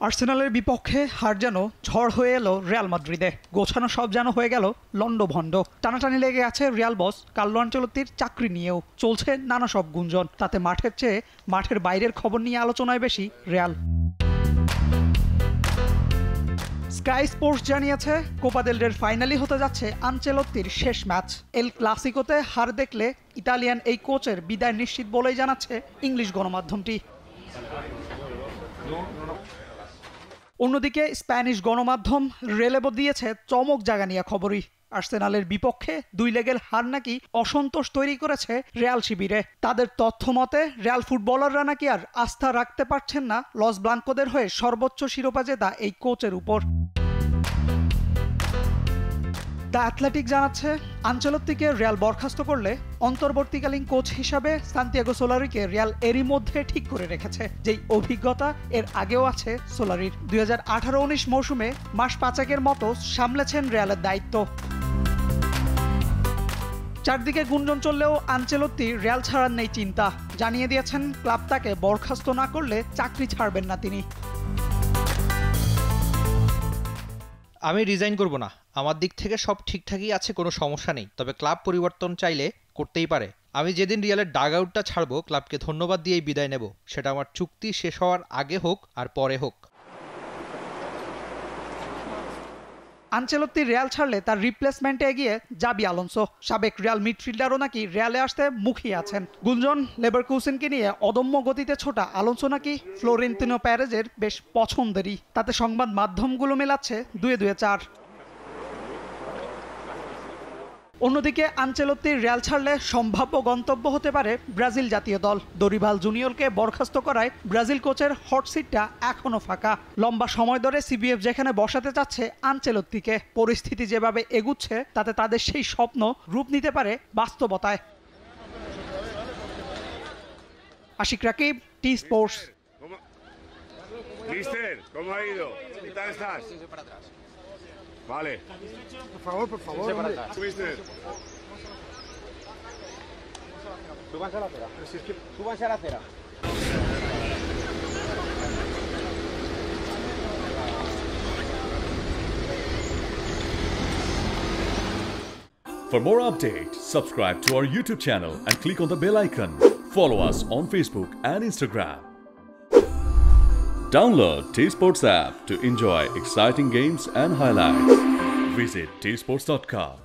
আর্সেনালের বিপক্ষে হার যেন ঝড় হয়ে এলো রিয়াল মাদ্রিদে। গোছানো সব যেন হয়ে গেল লন্ডভন্ড। টানাটানি লেগে আছে রিয়াল বস কার্লো আনচেলত্তির চাকরি নিয়েও। চলছে নানা সব গুঞ্জন। তাতে মাঠের চেয়ে মাঠের বাইরের খবর নিয়ে আলোচনায় বেশি রিয়াল। স্কাই স্পোর্টস জানিয়েছে কোপা দেল রের ফাইনালি হতে যাচ্ছে আনচেলত্তির শেষ ম্যাচ। এল ক্লাসিকোতে হার দেখলে ইতালিয়ান এই কোচের বিদায় নিশ্চিত বলেই জানাচ্ছে ইংলিশ গণমাধ্যমটি। অন্যদিকে স্প্যানিশ গণমাধ্যম রেলেবো দিয়েছে চমক জাগানিয়া খবরই। আর্সেনালের বিপক্ষে 2 লেগের হার নাকি অসন্তোষ তৈরি করেছে রিয়াল শিবিরে। তাদের তথ্য মতে রিয়াল ফুটবলাররা নাকি আর আস্থা রাখতে পারছেন না লস ব্লাঙ্কোদের হয়ে সর্বোচ্চ শিরোপা জেতা এই কোচের উপর। দ্য অ্যাথলেটিক জানাচ্ছে আনচেলত্তিকে রিয়াল বরখাস্ত করলে অন্তর্বর্তীকালীন কোচ হিসাবে সান্তিয়াগো সোলারিকে রিয়াল এরই মধ্যে ঠিক করে রেখেছে। যেই অভিজ্ঞতা এর আগেও আছে সোলারির। 2018-19 মৌসুমে মাস 5 মতো সামলেছেন রিয়ালের দায়িত্ব। চারদিকে গুঞ্জন চললেও আনচেলত্তি রিয়াল ছাড়ার নেই চিন্তা। জানিয়ে দিয়েছেন ক্লাব তাকে বরখাস্ত না করলে চাকরি ছাড়বেন না তিনি। আমি রিজাইন করব না। আমার দিক থেকে সব ঠিকঠাকই আছে, কোনো সমস্যা নেই। তবে ক্লাব পরিবর্তন চাইলে করতেই পারে। আমি যেদিন রিয়ালের ডাগ আউটটা ছাড়বো, ক্লাবকে ধন্যবাদ দিয়েই বিদায় নেব। সেটা আমার চুক্তি শেষ হওয়ার আগে হোক আর পরে হোক। আনচেলত্তি রিয়াল ছাড়লে তার রিপ্লেসমেন্টে এগিয়ে জাবি আলোনসো। সাবেক রিয়াল মিডফিল্ডারও নাকি রিয়ালে আসতে মুখিয়ে আছেন। গুঞ্জন লেভারকুসেনকে নিয়ে অদম্য গতিতে ছোটা আলোনসো নাকি ফ্লোরেন্তিনো প্যারেজের বেশ পছন্দেরই। তাতে সংবাদ মাধ্যমগুলো মেলাচ্ছে 2-4। অন্যদিকে আনচেলত্তির রিয়াল ছাড়লে সম্ভাব্য গন্তব্য হতে পারে ব্রাজিল জাতীয় দল। দরিভাল জুনিয়রকে বরখাস্ত করায় ব্রাজিল কোচের হট সিটটা এখনো ফাঁকা। লম্বা সময় ধরে সিবিএফ যেখানে বসাতে চাচ্ছে আনচেলত্তিকে, পরিস্থিতি যেভাবে এগুচ্ছে তাতে তাদের সেই স্বপ্ন রূপ নিতে পারে বাস্তবতায়। Ashiq Rakib, T Sports. Vale. Por favor. Mister. Súbanse a la acera. Súbanse a la acera. For more updates, subscribe to our YouTube channel and click on the bell icon. Follow us on Facebook and Instagram. Download T-Sports app to enjoy exciting games and highlights. Visit tsports.com.